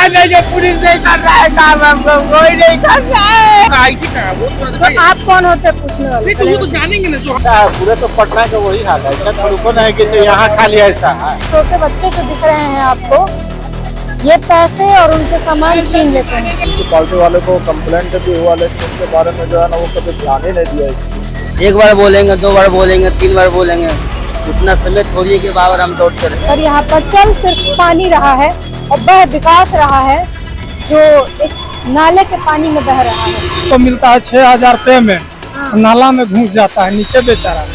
नहीं, जो पुलिस नहीं कर रहा है काम, हमको कोई नहीं कर रहा है। आई थी कहाँ वो तो आप कौन होते हैं पूछने वाले? नहीं तो वो तो जानेंगे ना जो पूरे तो पटना का वही हाल है। ऐसा थोड़ा ना है कि यहाँ खाली ऐसा है। छोटे बच्चे जो दिख रहे हैं आपको, ये पैसे और उनके सामान छीन लेते हैं। म्यूनसिपालिटी वाले को कंप्लेंट भी हुआ, लेकिन इसके बारे में जो है ना वो कभी ध्यान ही नहीं दिया इसकी। एक बार बोलेंगे, 2 बार बोलेंगे, 3 बार बोलेंगे, उतना समय थोड़ी के बाबर हम दौड़ते रहे। पर यहाँ पर चल सिर्फ पानी रहा है और वह विकास रहा है जो इस नाले के पानी में बह रहा है। तो मिलता है 6000 पेमेंट, नाला में घुस जाता है, नीचे बेचारा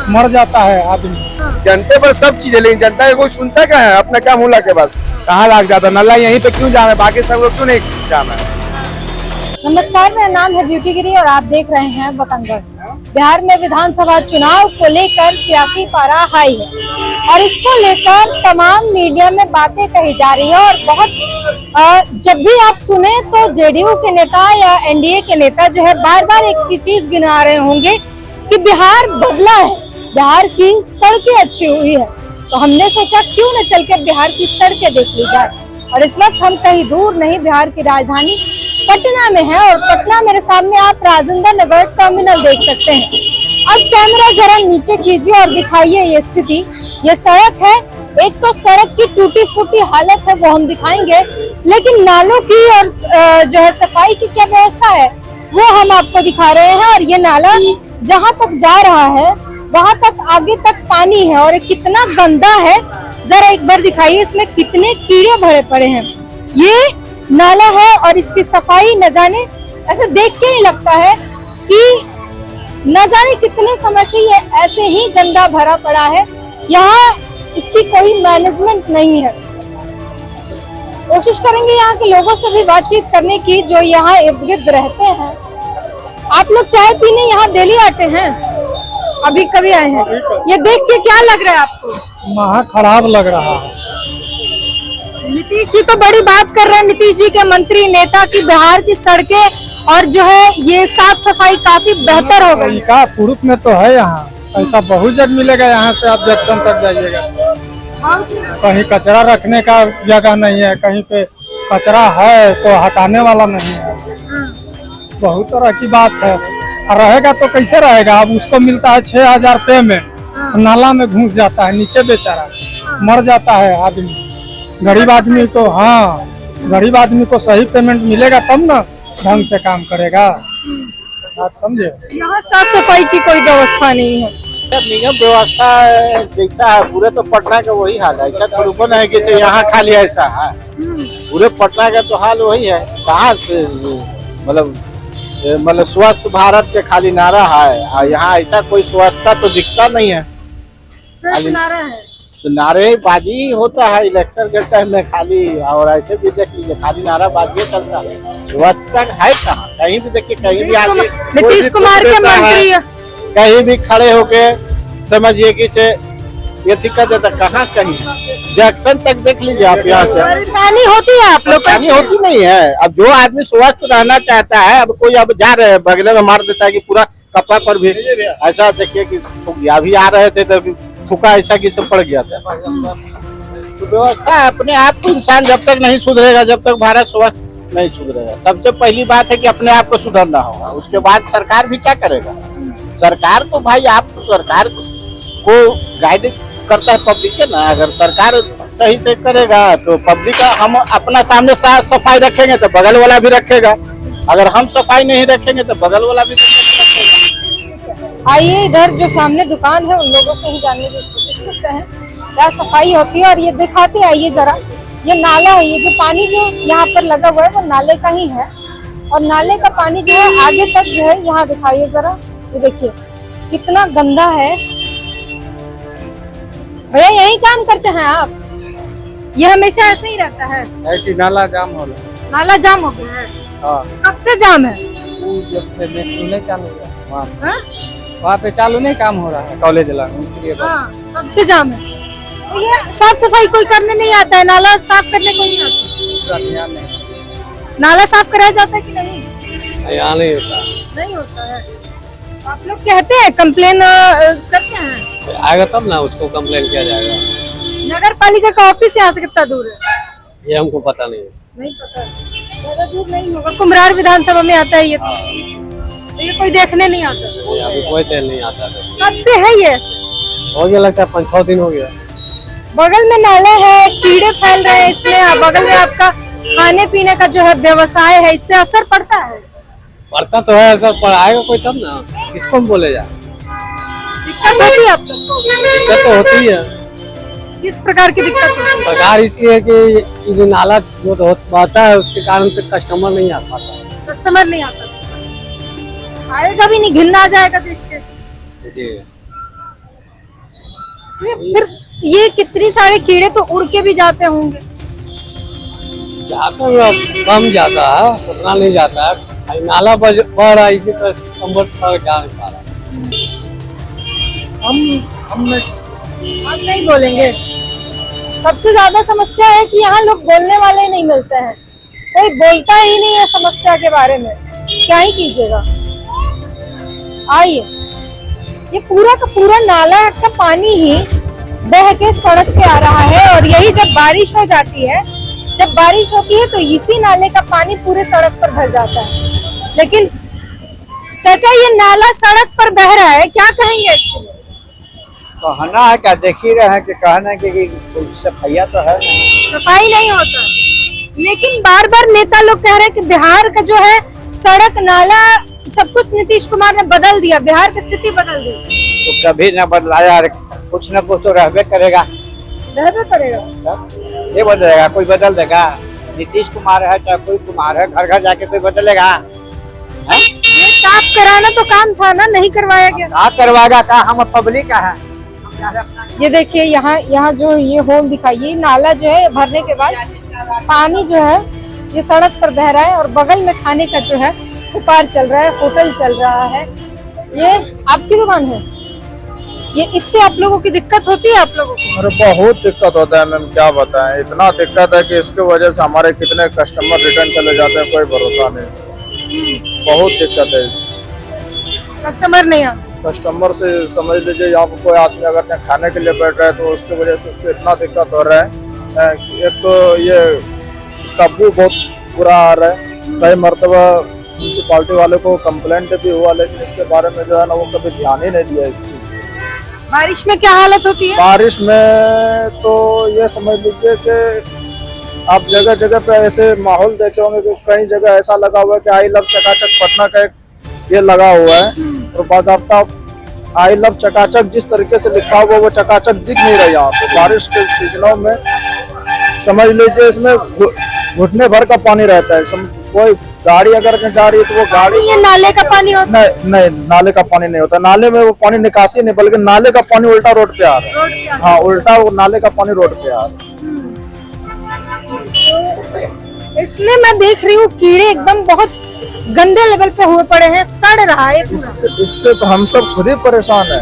मर जाता है आदमी। जनते पर सब चीज है, लेकिन जनता को कोई सुनता क्या है? अपना काम होला के बाद कहाँ लग जाता है? नाला यहीं पे क्यों जाम है, बाकी सब लोग क्यों नहीं जाम है? नमस्कार, मेरा नाम है ब्यूटी गिरी और आप देख रहे हैं वतनगढ़। बिहार में विधानसभा चुनाव को लेकर सियासी पारा हाई है और इसको लेकर तमाम मीडिया में बातें कही जा रही है और बहुत जब भी आप सुने तो जेडीयू के नेता या एनडीए के नेता जो है बार बार एक ही चीज गिना रहे होंगे कि बिहार बदला है, बिहार की सड़कें अच्छी हुई है। तो हमने सोचा क्यों न चलकर बिहार की सड़कें देख ली जाए। और इस वक्त हम कहीं दूर नहीं, बिहार की राजधानी पटना में है और पटना मेरे सामने आप राजेंद्र नगर टर्मिनल देख सकते हैं। अब कैमरा जरा नीचे कीजिए और दिखाइए ये स्थिति। ये सड़क है, एक तो सड़क की टूटी फूटी हालत है वो हम दिखाएंगे, लेकिन नालों की और जो है सफाई की क्या व्यवस्था है वो हम आपको दिखा रहे हैं। और ये नाला जहाँ तक जा रहा है वहाँ तक आगे तक पानी है और कितना गंदा है, जरा एक बार दिखाइए। इसमें कितने कीड़े भरे पड़े हैं। ये नाला है और इसकी सफाई न जाने, ऐसे देख के ही लगता है कि न जाने कितने समय से ये ऐसे ही गंदा भरा पड़ा है। यहाँ इसकी कोई मैनेजमेंट नहीं है। कोशिश करेंगे यहाँ के लोगों से भी बातचीत करने की जो यहाँ इर्द गिर्द रहते हैं। आप लोग चाय पीने यहाँ डेली आते हैं? अभी कभी आए हैं? ये देख के क्या लग रहा है आपको? महा खराब लग रहा है। नीतीश जी तो बड़ी बात कर रहे हैं, नीतीश जी के मंत्री नेता की बिहार की सड़कें और जो है ये साफ सफाई काफी बेहतर हो गई। का पुरुष में तो है यहाँ, ऐसा बहुत जगह मिलेगा। यहाँ से आप जंक्शन तक जाइएगा, कहीं कचरा रखने का जगह नहीं है, कहीं पे कचरा है तो हटाने वाला नहीं है। बहुत तरह की बात है। और रहेगा तो कैसे रहेगा? अब उसको मिलता है 6000 पेमेंट, नाला में घुस जाता है, नीचे बेचारा मर जाता है आदमी। गरीब आदमी को, हाँ, गरीब आदमी को सही पेमेंट मिलेगा तब ना ढंग से काम करेगा। बात समझे? यहाँ साफ सफाई की कोई व्यवस्था नहीं है। निगम व्यवस्था जैसा है, पूरे तो पटना का वही हाल है। ऐसा थोड़ा ना है कि यहाँ खाली ऐसा है। पूरे पटना का तो हाल वही है। कहाँ से मतलब स्वस्थ भारत के खाली नारा है और यहाँ ऐसा कोई स्वच्छता तो दिखता नहीं है। नारा है तो नारेबाजी होता है इलेक्शन के टाइम में खाली, और ऐसे भी देख लीजिए खाली नाराबाजी चलता है। व्यवस्था है कहाँ? कहीं भी देखिए, कहीं भी आगे नीतीश कुमार के मंत्री कहीं भी खड़े होके समझिए कि से ये दिक्कत देता, कहाँ कहीं जंक्शन तक देख लीजिए आप। यहाँ से परेशानी होती है आप लोग? परेशानी होती नहीं है। अब जो आदमी स्वस्थ रहना चाहता है, अब कोई अब जा रहे हैं बगले में मार देता है कि पूरा कपड़ा पर भी ऐसा देखिए कि अभी आ रहे थे तो फूका ऐसा कि सब पड़ गया था। तो व्यवस्था अपने आप को, इंसान जब तक नहीं सुधरेगा, जब तक भारत स्वस्थ नहीं सुधरेगा। सबसे पहली बात है कि अपने आप को सुधरना होगा, उसके बाद सरकार भी क्या करेगा? सरकार तो भाई आप सरकार को गाइड करता है पब्लिक है ना। अगर सरकार सही से करेगा तो पब्लिक का, हम अपना सामने सफाई रखेंगे तो बगल वाला भी रखेगा। अगर हम सफाई नहीं रखेंगे तो बगल वाला भी रखेगा। आइए इधर जो सामने दुकान है उन लोगों से ही जानने की कोशिश करते हैं क्या सफाई होती है। और ये दिखाते आइए जरा, ये नाला है, ये जो पानी जो यहाँ पर लगा हुआ है वो नाले का ही है। और नाले का पानी जो है आगे तक जो है, यहाँ दिखाइए जरा, ये देखिए कितना गंदा है। भैया यही काम करते हैं आप? ये हमेशा ऐसे ही रहता है? ऐसी नाला जाम हो रहा है। नाला जाम हो गया है? कब से जाम है? जब से मेट्रो नहीं चालू हुआ वहाँ पे चालू नहीं काम हो रहा है कॉलेज लाइन, इसलिए कब से जाम है? तो ये साफ सफाई कोई करने नहीं आता है? नाला साफ करने कोई नहीं आता? नाला साफ कराया जाता है कि नहीं? यहाँ नहीं होता। नहीं होता है। आप लोग कहते हैं कंप्लेन करते हैं? आएगा तब ना उसको कंप्लेन किया जाएगा। नगर पालिका का ऑफिस यहाँ से कितना दूर है? ये हमको पता नहीं है। नहीं पता, ज्यादा दूर नहीं होगा, कुम्हरार विधानसभा में आता है ये तो ये कोई देखने नहीं आता। ये अभी कोई तेल नहीं आता है। कब से है ये? हो गया, लगता है 5-6 दिन हो गया। बगल में नाला है, कीड़े फैल रहे हैं इसमें, और बगल में आपका खाने पीने का जो है व्यवसाय है, इससे असर पड़ता है? पढ़ता तो है सर, पढ़ाएगा कोई तब ना, किसको हम बोले जा। दिक्कत होती है आपको? दिक्कत तो होती है। किस प्रकार की दिक्कत होती है? सरकार इसलिए कि ये नाला जो बहता है उसके कारण से कस्टमर नहीं आ पाता। कस्टमर नहीं आता, आएगा भी नहीं, घिन आ जाएगा देख के। जी फिर ये कितनी सारे कीड़े तो उड़ के भी जाते होंगे। जाता है, कम जाता है, उतना नहीं जाता है। नाला बढ़ रहा है, इसी तरह कस्टमर जा नहीं पा रहा। हम आप नहीं बोलेंगे? सबसे ज्यादा समस्या है कि यहाँ लोग बोलने वाले नहीं मिलते हैं, कोई बोलता ही नहीं है समस्या के बारे में, क्या ही कीजिएगा। आइए, ये पूरा का पूरा नाला का पानी ही बह के सड़क पे आ रहा है, और यही जब बारिश हो जाती है, जब बारिश होती है तो इसी नाले का पानी पूरे सड़क पर भर जाता है। लेकिन चाचा, ये नाला सड़क पर बह रहा है, क्या कहेंगे इसके लिए? कहना है क्या, देख ही रहे हैं कि कहना है कि सफाइया तो है नहीं, सफाई नहीं होता, लेकिन बार बार नेता लोग कह रहे हैं कि बिहार का जो है सड़क नाला सब कुछ नीतीश कुमार ने बदल दिया, बिहार की स्थिति बदल दी। तो कभी न बदलाया, कुछ न कुछ तो रहबे करेगा। रहबे करेगा, ये बदलेगा, कोई बदल देगा? नीतीश कुमार है चाहे कोई कुमार है, घर घर जाके कोई बदलेगा? साफ कराना तो काम था ना, नहीं करवाया गया। क्या करवाएगा, क्या हम पब्लिक का है। ये देखिए, यहाँ जो ये होल दिखाइए, नाला जो है भरने के बाद पानी जो है ये सड़क पर बह रहा है, और बगल में खाने का जो है व्यापार चल रहा है, होटल चल रहा है। ये आपकी दुकान है, ये इससे आप लोगों की दिक्कत होती है? आप लोगों को? अरे बहुत दिक्कत होता है मैम, क्या बताएं। इतना दिक्कत है कि इसके वजह से हमारे कितने कस्टमर रिटर्न चले जाते हैं, कोई भरोसा नहीं। बहुत दिक्कत है इससे। कस्टमर नहीं आता। कस्टमर से समझ लीजिए, यहाँ पर कोई आदमी अगर यहाँ खाने के लिए बैठ रहा है तो उसकी वजह से उसको इतना दिक्कत हो रहा है कि एक तो ये उसका बू बहुत बुरा आ रहा है। कई मरतबा म्यूनसिपालिटी वाले को कंप्लेंट भी हुआ, लेकिन इसके बारे में जो है ना वो कभी ध्यान ही नहीं दिया इस चीज को। बारिश में क्या हालत होती है? बारिश में तो ये समझ लीजिए कि आप जगह जगह पे ऐसे माहौल देखे होंगे कि कई जगह ऐसा लगा हुआ है कि आई लव चकाचक पटना का एक ये लगा हुआ है, और बाकायदा आई लव चकाचक जिस तरीके से लिखा हुआ वो चकाचक दिख नहीं रहा यहाँ पे। बारिश के सीजनों में समझ लीजिए इसमें घुटने भर का पानी रहता है। कोई गाड़ी अगर जा रही है तो वो गाड़ी, ये नाले का पानी होता है? नहीं, नाले का पानी नहीं होता। नाले में वो पानी निकासी नहीं, बल्कि नाले का पानी उल्टा रोड पे आ रहा है। हाँ, उल्टा वो नाले का पानी रोड पे आ रहा है। इसमें मैं देख रही हूँ कीड़े एकदम बहुत गंदे लेवल पे हुए पड़े हैं, सड़ रहा है। इससे तो हम सब खुद ही परेशान है।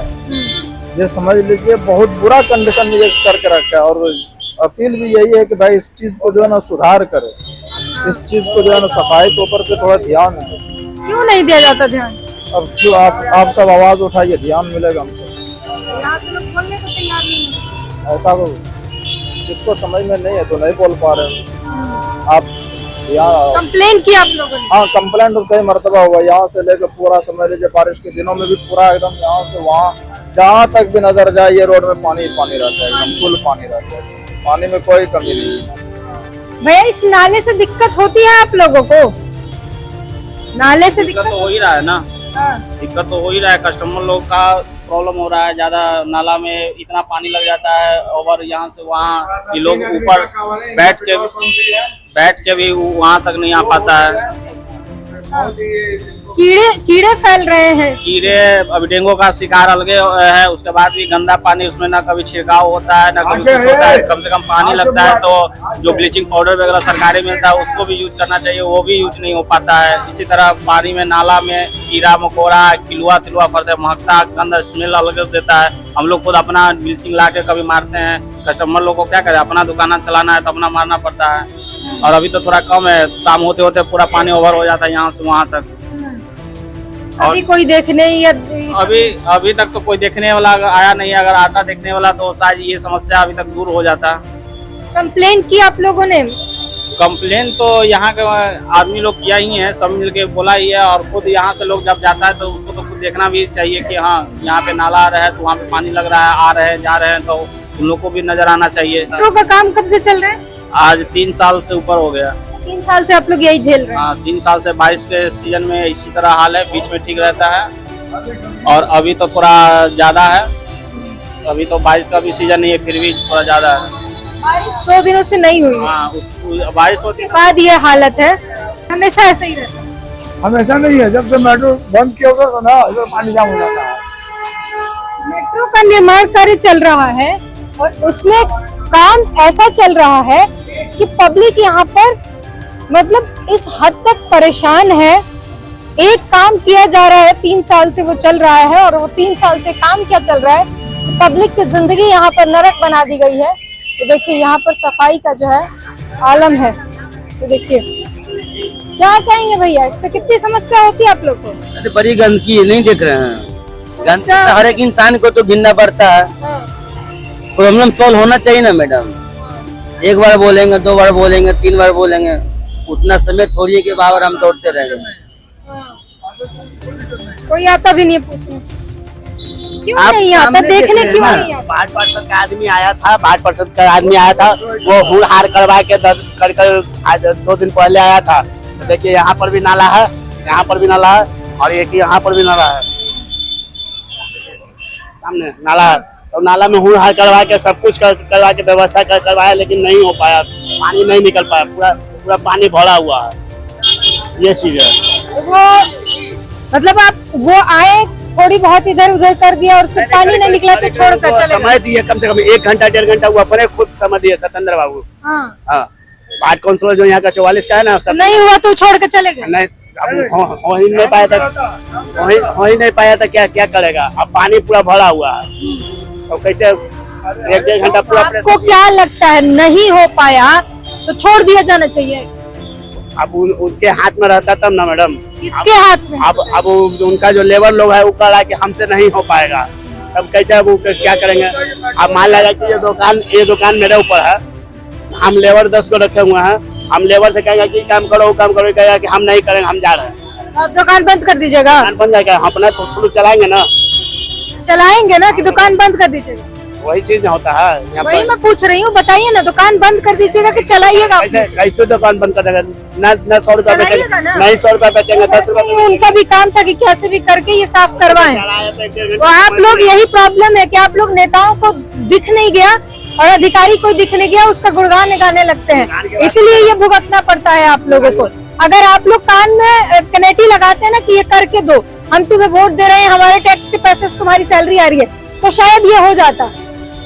ये समझ लीजिए बहुत बुरा कंडीशन ये करके रखा है, और अपील भी यही है कि भाई इस चीज को जो है ना सुधार करे, इस चीज को जो है ना सफाई के ऊपर पे थोड़ा ध्यान दे। क्यों नहीं दिया जाता ध्यान? अब क्यों आप सब आवाज उठाइए, ध्यान मिलेगा हमसे। यहाँ से लोग बोलने को तैयार नहीं है। ऐसा तो जिसको समझ में नहीं है तो नहीं बोल पा रहे आप। कंप्लेंट किया आप लोगों ने? हाँ, कंप्लेंट तो कई मरतबा हुआ, यहाँ से लेकर पूरा समझ लीजिए बारिश के दिनों में भी पूरा एकदम यहाँ से वहाँ जहाँ तक भी नजर जाए ये रोड में पानी पानी रहता है, एकदम फुल पानी रहता है। पानी में कोई कमी नहीं है। भैया, इस नाले से दिक्कत होती है आप लोगों को? नाले से दिक्कत तो हो ही रहा है ना। दिक्कत तो हो ही रहा है, कस्टमर लोग का प्रॉब्लम हो रहा है। ज्यादा नाला में इतना पानी लग जाता है, और यहाँ से वहाँ ये लोग ऊपर बैठ के भी वहाँ तक नहीं आ पाता है। कीड़े फैल रहे हैं। कीड़े, अभी डेंगू का शिकार अलगे है, उसके बाद भी गंदा पानी, उसमें ना कभी छिड़काव होता है ना कभी कुछ होता है। कम से कम पानी लगता है तो जो ब्लीचिंग पाउडर वगैरह सरकारी मिलता है उसको भी यूज करना चाहिए, वो भी यूज नहीं हो पाता है। इसी तरह पानी में नाला में कीड़ा मकोड़ा किलुआ तिलुआ फरते, महकता गंदा स्मेल अलग देता है। हम लोग खुद अपना ब्लीचिंग ला के कभी मारते हैं। कस्टमर लोग को क्या करे, अपना दुकान चलाना है तो अपना मारना पड़ता है। और अभी तो थोड़ा कम है, शाम होते होते पूरा पानी ओवर हो जाता है यहाँ से वहाँ तक। अभी कोई देखने या अभी तक तो कोई देखने वाला आया नहीं। अगर आता देखने वाला तो शायद ये समस्या अभी तक दूर हो जाता। कंप्लेंट की आप लोगों ने? कंप्लेन तो यहाँ के आदमी लोग किया ही है, सब मिलके बोला ही है। और खुद यहाँ से लोग जब जाता है तो उसको तो खुद देखना भी चाहिए कि हाँ यहाँ पे नाला आ रहा है तो वहाँ पे पानी लग रहा है, आ रहे हैं जा रहे हैं, तो उन लोग को भी नजर आना चाहिए। मेट्रो का काम कब से चल रहा है? आज 3 साल से ऊपर हो गया। 3 साल से आप लोग यही झेल रहे हैं? हाँ, 3 साल से। बारिश के सीजन में इसी तरह हाल है, बीच में ठीक रहता है और अभी तो थोड़ा ज्यादा है। अभी तो बारिश का भी सीजन नहीं है, फिर भी थोड़ा ज्यादा है। बारिश 2 दिनों से नहीं हुई। हाँ, बारिश होती के बाद ये हालत है, हमेशा ऐसा ही रहता है? हमेशा नहीं है, जब से मेट्रो बंद किया होगा तो ना इधर पानी जाम हो जाता है। मेट्रो का निर्माण कार्य चल रहा है और उसमें काम ऐसा चल रहा है कि पब्लिक यहाँ पर मतलब इस हद तक परेशान है। एक काम किया जा रहा है, 3 साल से वो चल रहा है और वो 3 साल से काम क्या चल रहा है, पब्लिक की जिंदगी यहाँ पर नरक बना दी गई है। तो देखिए यहाँ पर सफाई का जो है आलम है। तो देखिए क्या कहेंगे भैया, इससे कितनी समस्या होती है आप लोग को? अरे बड़ी गंदगी है, नहीं देख रहे हैं? गंदगी तो हर एक इंसान को तो गिनना पड़ता है। प्रॉब्लम सॉल्व होना चाहिए ना मैडम। एक बार बोलेंगे, 2 बार बोलेंगे, 3 बार बोलेंगे, उतना समय थोड़ी है कि बार हम दौड़ते रहेंगे। कोई आता भी नहीं पूछने, क्यों नहीं आता देखने, क्यों नहीं आता? 5% का आदमी आया था, 5% का आदमी आया था, वो हुड़ हार करवा के 10 कर आज 2 दिन पहले आया था। देखिए यहाँ पर भी नाला है, यहाँ पर भी नाला है और एक यहाँ पर भी नाला है, सामने नाला है। तो नाला में हुड़ हार करवा के सब कुछ करवा के व्यवस्था करवाया, लेकिन नहीं हो पाया, पानी नहीं निकल पाया, पूरा पानी भरा हुआ है। ये चीज है। वो मतलब आप वो आए, थोड़ी बहुत इधर उधर कर दिया और फिर पानी नहीं निकला तो छोड़कर चले गए। समय दिए कम से कम 1 घंटा 1.5 घंटा, वो अपने खुद समय दिए सत्येंद्र बाबू। हाँ, वार्ड काउंसिलर जो यहाँ का 44 का है ना, सब नहीं हुआ तो छोड़ के चले गए। नहीं, अब हो ही नहीं पाया था, हो ही नहीं पाया था, क्या करेगा? अब पानी पूरा भरा हुआ है, तो कैसे 1-1.5 घंटा पूरा। आपको क्या लगता है नहीं हो पाया तो छोड़ दिया जाना चाहिए? अब उनके हाथ में रहता तब ना मैडम। किसके हाथ में? अब उनका जो लेबर लोग है वो कह रहा है कि हमसे नहीं हो पाएगा, तब कैसे अब क्या करेंगे? अब मान लगा कि ये दुकान मेरे ऊपर है, हम लेबर 10 को रखे हुए हैं, हम लेबर से कहेंगे कि काम करो, कहेगा कि हम नहीं करेंगे, हम जा रहे हैं। आप दुकान बंद कर दीजिएगा? दुकान बंद जाएगा, हम अपना थोड़ा चलाएंगे ना, चलाएंगे ना कि दुकान बंद कर दीजिएगा? वही चीज होता है यहाँ वही पर। मैं पूछ रही हूँ, बताइए ना, दुकान बंद कर दीजिएगा कि चलाइएगा? कैसे दुकान बंद कर देगा? न 100 रुपया बेचेंगे, नहीं 100 रुपया बेचेंगे, 10 रुपया। उनका भी काम था कि कैसे भी करके ये साफ करवाएं। तो आप लोग, यही प्रॉब्लम है कि आप लोग नेताओं को दिख नहीं गया और अधिकारी को दिख नहीं गया, उसका गुणगान गाने लगते हैं, इसलिए ये भुगतना पड़ता है आप लोगों को। अगर आप लोग कान में कनेटी लगाते हैं ना कि ये करके दो, हम तुम्हें वोट दे रहे हैं, हमारे टैक्स के पैसे से तुम्हारी सैलरी आ रही है, तो शायद ये हो जाता।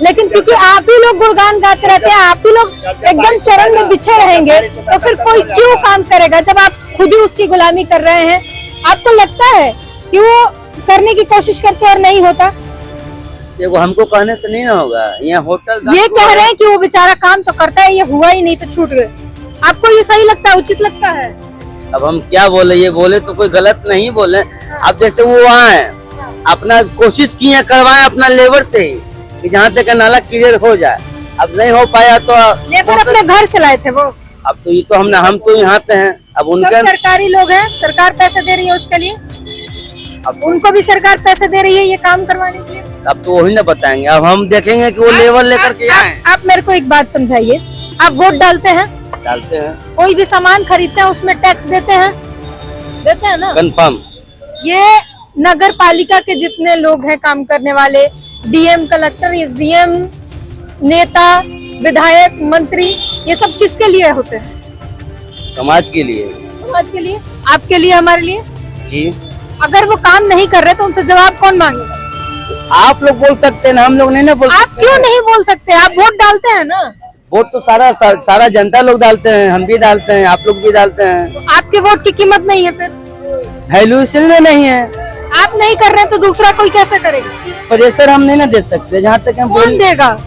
लेकिन क्योंकि आप ही लोग गुणगान गाते रहते हैं, आप ही लोग एकदम चरण में बिछे रहेंगे, तो फिर कोई क्यों काम करेगा जब आप खुद ही उसकी गुलामी कर रहे हैं? आपको लगता है कि वो करने की कोशिश करते और नहीं होता? देखो, हमको कहने से नहीं ना होगा। यहाँ होटल ये कह रहे हैं कि वो बेचारा काम तो करता है, ये हुआ ही नहीं तो छूट गए। आपको ये सही लगता है, उचित लगता है? अब हम क्या बोले, ये बोले तो कोई गलत नहीं बोले। अब जैसे वो आए, अपना कोशिश किए, करवाए अपना लेबर से ही कि जहाँ तक नाला क्लियर हो जाए। अब नहीं हो पाया तो लेबर अपने घर से लाए थे वो। अब तो ये तो हम तो यहाँ पे हैं। अब उनके सरकारी लोग हैं, सरकार पैसे दे रही है उसके लिए, अब उनको भी सरकार पैसे दे रही है ये काम करवाने के लिए। अब तो वही ना बताएंगे, अब हम देखेंगे कि वो लेबर लेकर के आए। आप मेरे को एक बात समझाइए, आप वोट डालते हैं? डालते हैं। कोई भी सामान खरीदते हैं उसमें टैक्स देते हैं ना? कंफर्म। ये नगर पालिका के जितने लोग हैं काम करने वाले, डीएम, कलेक्टर, एसडीएम, नेता, विधायक, मंत्री, ये सब किसके लिए होते हैं? समाज के लिए। समाज के लिए, आपके लिए, हमारे लिए। जी, अगर वो काम नहीं कर रहे तो उनसे जवाब कौन मांगेगा? आप लोग बोल सकते हैं ना, हम लोग नहीं ना बोल सकते। आप क्यों नहीं बोल सकते? आप वोट डालते हैं ना? वोट तो सारा जनता लोग डालते हैं, हम भी डालते हैं, आप लोग भी डालते हैं। तो आपके वोट की कीमत नहीं है फिर? वैल्यू इसलिए नहीं है। आप नहीं कर रहे तो दूसरा कोई कैसे करेगा? प्रेशर हम नहीं ना दे सकते। जहाँ तक हम कौन देगा?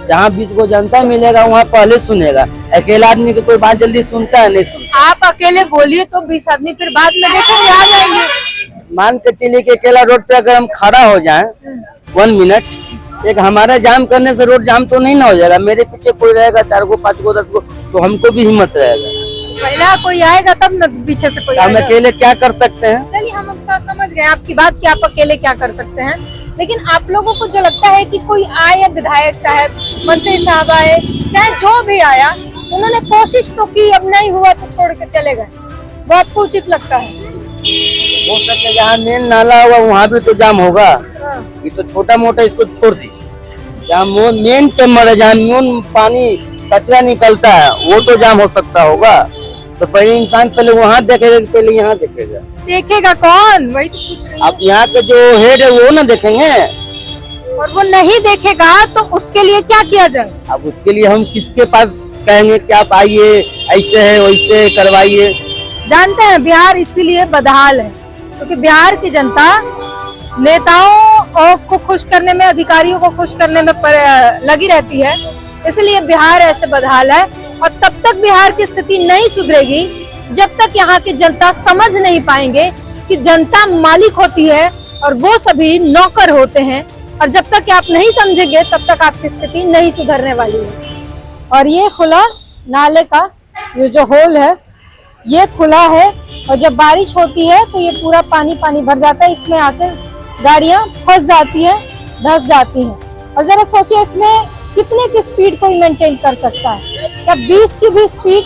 जहाँ बीच को जनता मिलेगा वहाँ पहले सुनेगा। अकेला आदमी की कोई बात जल्दी सुनता है, नहीं सुनता। आप अकेले बोलिए तो 20 आदमी फिर बाद में देखेंगे, आ जाएंगे। मान के चलिए कि अकेला रोड पे अगर हम खड़ा हो जाएं 1 मिनट, एक हमारा जाम करने से रोड जाम तो नहीं ना हो जाएगा, मेरे पीछे कोई रहेगा 4 को 5 को 10 को, तो हमको भी हिम्मत रहेगा। पहला कोई आएगा तब न पीछे से कोई हम आएगा। अकेले क्या कर सकते हैं? चलिए हम समझ गए आपकी बात कि आप अकेले क्या कर सकते हैं, लेकिन आप लोगों को जो लगता है कि कोई आए, विधायक साहब, मंत्री साहब आए, चाहे जो भी आया, उन्होंने कोशिश तो की, अब नहीं हुआ तो छोड़ के चले गए, वो आपको उचित लगता है? हो सकता है जहाँ मेन नाला हुआ वहाँ भी तो जाम होगा। ये तो छोटा मोटा इसको छोड़ दीजिए, जहाँ मेन चैम्बर है, जहाँ मेन पानी कचरा निकलता है, वो तो जाम हो सकता होगा। तो पहले इंसान पहले वहाँ देखेगा, पहले यहाँ देखेगा। देखेगा कौन? वही तो पूछ रही हूँ। अब यहाँ के जो हेड है वो ना देखेंगे, और वो नहीं देखेगा तो उसके लिए क्या किया जाए? अब उसके लिए हम किसके पास कहेंगे कि आप आइए, ऐसे है वैसे करवाइए? जानते हैं बिहार इसीलिए बदहाल है क्योंकि बिहार की जनता नेताओं को खुश करने में, अधिकारियों को खुश करने में लगी रहती है, इसलिए बिहार ऐसे बदहाल है। और तब तक बिहार की स्थिति नहीं सुधरेगी जब तक यहाँ की जनता समझ नहीं पाएंगे कि जनता मालिक होती है और वो सभी नौकर होते हैं, और जब तक आप नहीं समझेंगे तब तक आपकी स्थिति नहीं सुधरने वाली है। और ये खुला नाले का ये जो होल है ये खुला है, और जब बारिश होती है तो ये पूरा पानी पानी भर जाता है, इसमें आके गाड़ियां फंस जाती हैं, धंस जाती हैं। और जरा सोचिए इसमें कितने की स्पीड कोई मेंटेन कर सकता है? क्या 20 की भी स्पीड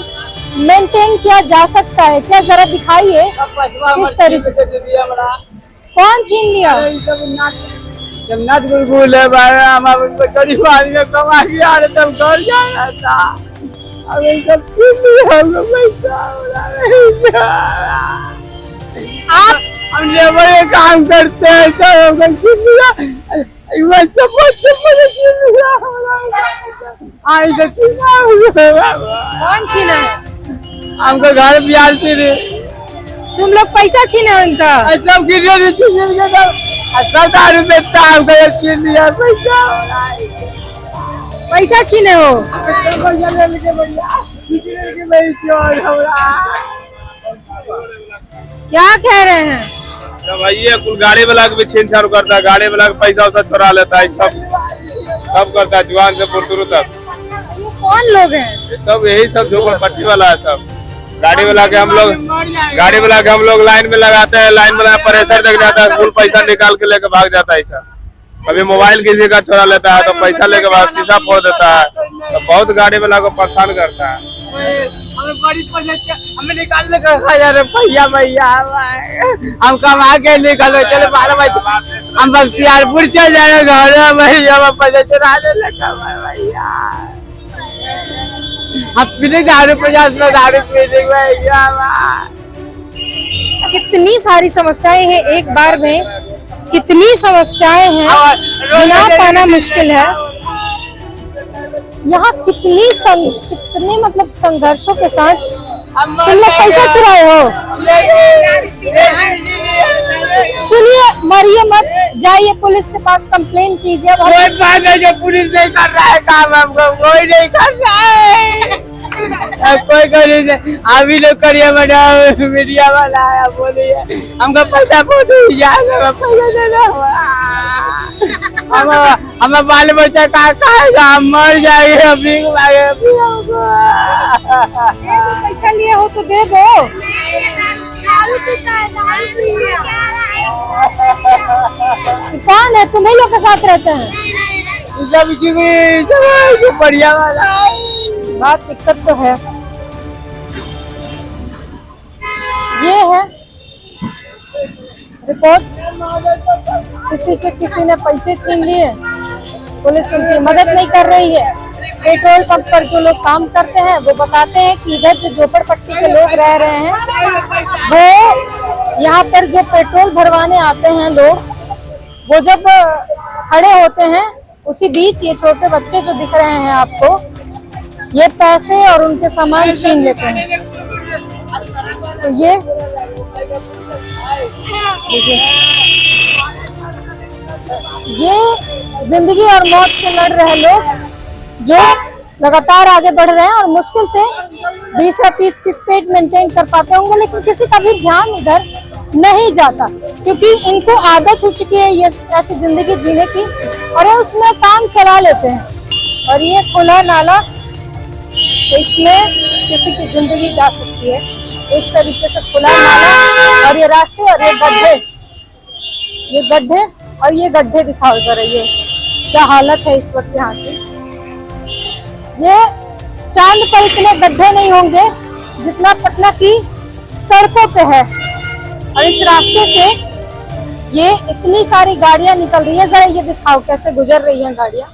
मेंटेन किया जा सकता है क्या? जरा दिखाइए किस तरीके से। कौन छीन लिया? जन्नत बिल्कुल है भाई, हम गरीब आदमी कमा के आ रहे तब घर जाना था, अब सब छीन लिया आप हम लेबर में काम करते हैं, सब छीन लिया, सब छीन लिया। कौन छीना है? हमको घर बिहार से तुम लोग पैसा छीने उनका? सब गिरे सब दारू बेचता है, छीन लिया पैसा। पैसा छीने हो? क्या कह रहे हैं? सब आइए, कुल गाड़ी वाला भी छीन छाड़ करता है, गाड़ी वाला पैसा उसा चुरा लेता है, सब करता है, जुआन से बुजुर्ग तक। कौन लोग हैं? सब यही सब झोपड़पट्टी वाला है। सब गाड़ी वाला के हम लोग लाइन में लगाते हैं, लाइन वाला प्रेशर देख जाता है, कुल पैसा निकाल के लेके भाग जाता है। सब कभी मोबाइल किसी का चुरा लेता है तो पैसा लेके बाद शीशा फोड़ देता है, तो बहुत गाड़ी वाला को परेशान करता है। हमें निकालने का भैया भैया हम कमा के निकलो, चलो 12 बजे हम बख्तियारपुर चल जाए घर में, भैया पैसा चुराने लगा भैया। हम पीने दारू 50 में दारू पीने भैया। कितनी सारी समस्याएं हैं एक बार में, कितनी समस्याएं हैं, बिना पाना मुश्किल है। यहाँ कितने मतलब संघर्षों के साथ तुम लोग पैसा चुराए हो। सुनिए, मरिए मत, जाइए पुलिस के पास कंप्लेन कीजिए। कोई बात नहीं, जो पुलिस नहीं कर रहा है काम, हमको कोई नहीं कर रहा है, कोई करिए नहीं, अभी लोग करिए मैडम, मीडिया वाला है, बोलिए हमको पैसा बहुत पैसा देना, हमें बाल बच्चा का खाएगा, हम मर जाएंगे। अभी पैसा लिए हो तो दे दो। कौन है? तुम्हें लोग के साथ रहते हैं? सब बढ़िया वाला बात दिक्कत तो है। ये है रिपोर्ट, किसी ने पैसे छीन लिए, पुलिस उनकी मदद नहीं कर रही है। पेट्रोल पंप पर जो लोग काम करते हैं वो बताते हैं कि इधर जो झोपड़पट्टी के लोग रह रहे हैं, वो यहाँ पर जो पेट्रोल भरवाने आते हैं लोग, वो जब खड़े होते हैं उसी बीच ये छोटे बच्चे जो दिख रहे हैं आपको, ये पैसे और उनके सामान छीन लेते हैं। तो ये जिंदगी और मौत से लड़ रहे लोग जो लगातार आगे बढ़ रहे हैं और मुश्किल से 20 या 30 की स्पीड मेंटेन कर पाते होंगे, लेकिन किसी का भी ध्यान इधर नहीं जाता, क्योंकि इनको आदत हो चुकी है ये ऐसी जिंदगी जीने की, और ये उसमें काम चला लेते हैं। और ये खुला नाला, इसमें किसी की जिंदगी जा सकती है। इस तरीके से खुला नाला और ये रास्ते और ये गड्ढे दिखाओ जरा, ये क्या हालत है इस वक्त यहाँ की। ये चांद पर इतने गड्ढे नहीं होंगे जितना पटना की सड़कों पे है, और इस रास्ते से ये इतनी सारी गाड़ियां निकल रही है। जरा ये दिखाओ कैसे गुजर रही हैं गाड़ियां,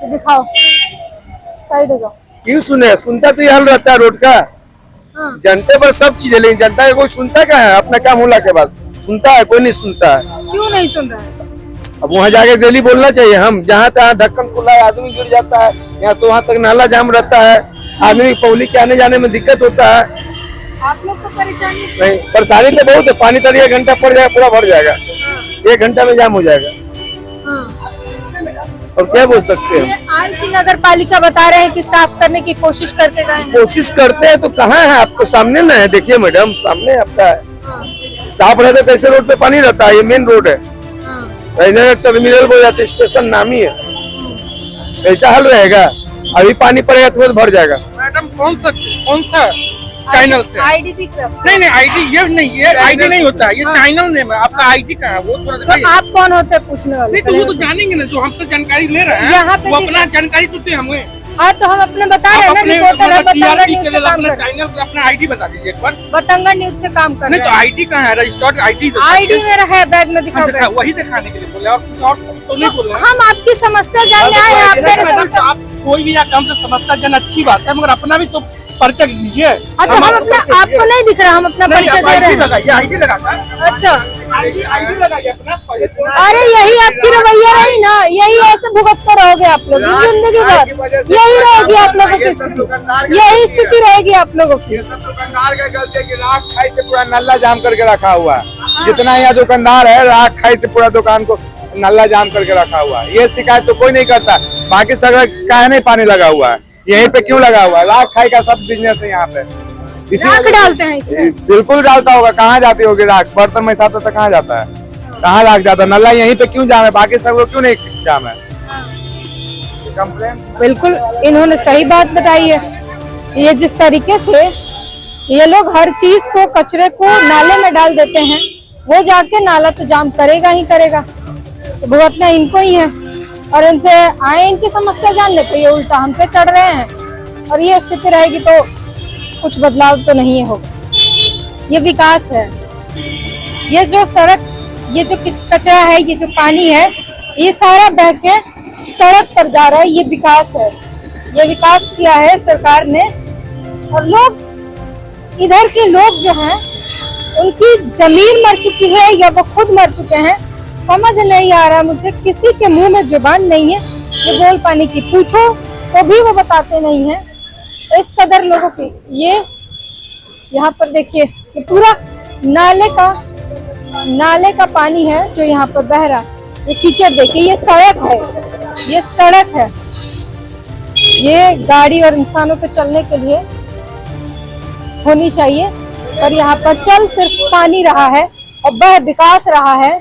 ये दिखाओ, साइड हो जाओ। क्यों सुने, सुनता तो ये हाल रहता है रोड का। हाँ। जनता पर सब चीज है, लेकिन जनता का कोई सुनता क्या है? अपना काम होला के बाद सुनता है, कोई नहीं सुनता है। क्यों नहीं सुन रहा है? अब वहाँ जाके डेली बोलना चाहिए। हम जहाँ तहाँ ढक्कन खुला है, आदमी गिर जाता है, यहाँ से वहाँ तक नाला जाम रहता है, आदमी पब्लिक के आने जाने में दिक्कत होता है। आप लोग को परेशानी नहीं, परेशानी तो बहुत है। पानी तो 1 घंटा पड़ जाएगा, पूरा भर जाएगा, 1 घंटा में जाम हो जाएगा। और क्या बोल सकते हैं? आज की नगर पालिका बता रहे हैं कि साफ करने की कोशिश करके गए हैं। कोशिश करते हैं तो कहाँ है? आपको सामने ना है, देखिए मैडम, सामने आपका है। साफ रहता कैसे रोड पे पानी रहता है? ये मेन रोड है, टर्मिनल बोल जाते, स्टेशन नाम ही है। कैसा हाल रहेगा? अभी पानी पड़ेगा तो भर जाएगा। मैडम कौन सा चैनल से? आईडी दिख रहा है? नहीं आईडी ये आईडी नहीं होता है, ये चैनल नेम है। आपका आईडी कहाँ है वो थोड़ा तो दिखाइए। आप कौन होते हैं पूछने वाले? नहीं तो वो तो जानेंगे ना, जो हमसे जानकारी ले रहे हैं यहाँ पे वो अपना जानकारी तो दे हमें। हाँ, तो हम अपने बता रहे हैं ना, रिपोर्टर है, बतंगड़ न्यूज से काम कर रहे हैं। चैनल का अपना आईडी बता दीजिए एक बार। बतंगड़ न्यूज से काम कर नहीं रहे तो हैं। आईडी कहाँ है? रजिस्टर्ड आईडी आईडी मेरा है, बैग में दिखाओ बैग। वही दिखाने के लिए बोले, और कुछ और तो नहीं बोल रहे हैं। हम आपकी समस्या जानने आए हैं, आप मेरे से उल्टा- आप कोई भी काम से समस्या जन अच्छी बात है, मगर अपना भी तो परिचय दीजिए। हाँ, तो हम अपना, आपको नहीं दिख रहा, हम अपना परिचय दे रहे हैं। आईडी लगाता है। अच्छा, आईडी लगाइए अपना। अरे यही आपकी रवैया रही ना, यही ऐसे भुगतते रहोगे आप लोग जिंदगी भर, यही रहेगी आप लोगों की स्थिति, यही स्थिति रहेगी आप लोगों की। ये सब दुकानदार का गलती है कि राख खाई से पूरा नल्ला जाम करके रखा हुआ है। जितना यहाँ दुकानदार है, राख खाई से पूरा दुकान को नल्ला जाम करके रखा हुआ है। ये शिकायत तो कोई नहीं करता। बाकी सगरा काहे नहीं पानी लगा हुआ है, यहीं पे क्यों लगा हुआ है? राख खाई का सब बिजनेस है यहाँ पे। राख डालते हैं इसमें? बिल्कुल डालता होगा। कहाँ जाती होगी राख? बर्तन में साथ तो कहाँ जाता है? कहाँ राख जाता है? नल्ला यहीं पे क्यों जाम है? बाकी सब क्यों नहीं जाम है? बिल्कुल, इन्होंने सही बात बताई है। ये जिस तरीके से ये लोग हर चीज को, कचरे को नाले में डाल देते हैं, वो जाके नाला तो जाम करेगा ही करेगा। तो भुगतना इनको ही है, और इनसे आए इनकी समस्या जानने तो ये उल्टा हम पे चढ़ रहे हैं। और ये स्थिति रहेगी तो कुछ बदलाव तो नहीं होगा। ये विकास है। ये जो सड़क, ये जो कचरा है, ये जो पानी है, ये सारा बह के सड़क पर जा रहा है। ये विकास है, ये विकास किया है सरकार ने। और लोग, इधर के लोग जो हैं, उनकी जमीन मर चुकी है या वो खुद मर चुके हैं, समझ नहीं आ रहा मुझे। किसी के मुंह में जुबान नहीं है ये बोल पाने की, पूछो तो भी वो बताते नहीं है। इस कदर लोगों की ये यहाँ पर देखिए, ये पूरा नाले का पानी है जो यहाँ पर बह रहा। ये कीचड़ देखिए, ये सड़क है, ये सड़क है। ये गाड़ी और इंसानों के चलने के लिए होनी चाहिए, पर यहाँ पर चल सिर्फ पानी रहा है और वह विकास रहा है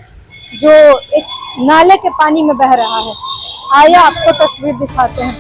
जो इस नाले के पानी में बह रहा है। आइए आपको तस्वीर दिखाते हैं।